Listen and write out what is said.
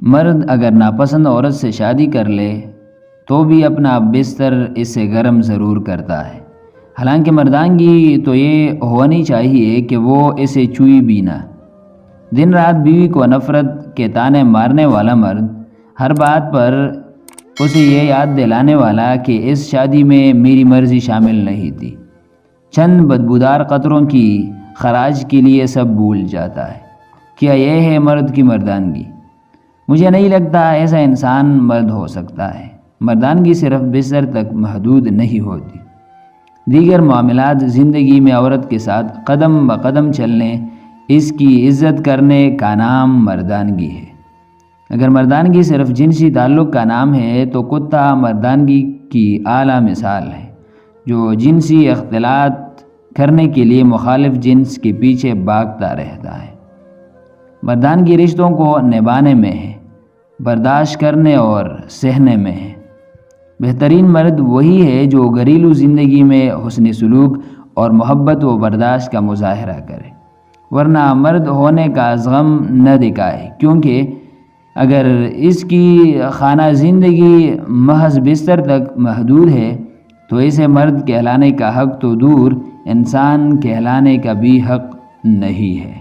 مرد اگر ناپسند عورت سے شادی کر لے تو بھی اپنا بستر اس سے گرم ضرور کرتا ہے، حالانکہ مردانگی تو یہ ہونی چاہیے کہ وہ اسے چھوئی بھی نہ۔ دن رات بیوی کو نفرت کے طعنے مارنے والا مرد ہر بات پر اسے یہ یاد دلانے والا کہ اس شادی میں میری مرضی شامل نہیں تھی، چند بدبودار قطروں کی خراج کے لیے سب بھول جاتا ہے۔ کیا یہ ہے مرد کی مردانگی؟ مجھے نہیں لگتا ایسا انسان مرد ہو سکتا ہے۔ مردانگی صرف بستر تک محدود نہیں ہوتی، دیگر معاملات زندگی میں عورت کے ساتھ قدم بقدم چلنے، اس کی عزت کرنے کا نام مردانگی ہے۔ اگر مردانگی صرف جنسی تعلق کا نام ہے تو کتا مردانگی کی اعلیٰ مثال ہے، جو جنسی اختلاط کرنے کے لیے مخالف جنس کے پیچھے بھاگتا رہتا ہے۔ مردانگی رشتوں کو نبھانے میں ہے، برداشت کرنے اور سہنے میں ہے۔ بہترین مرد وہی ہے جو گھریلو زندگی میں حسن سلوک اور محبت و برداشت کا مظاہرہ کرے، ورنہ مرد ہونے کا غم نہ دکھائے، کیونکہ اگر اس کی خانہ زندگی محض بستر تک محدود ہے تو اسے مرد کہلانے کا حق تو دور، انسان کہلانے کا بھی حق نہیں ہے۔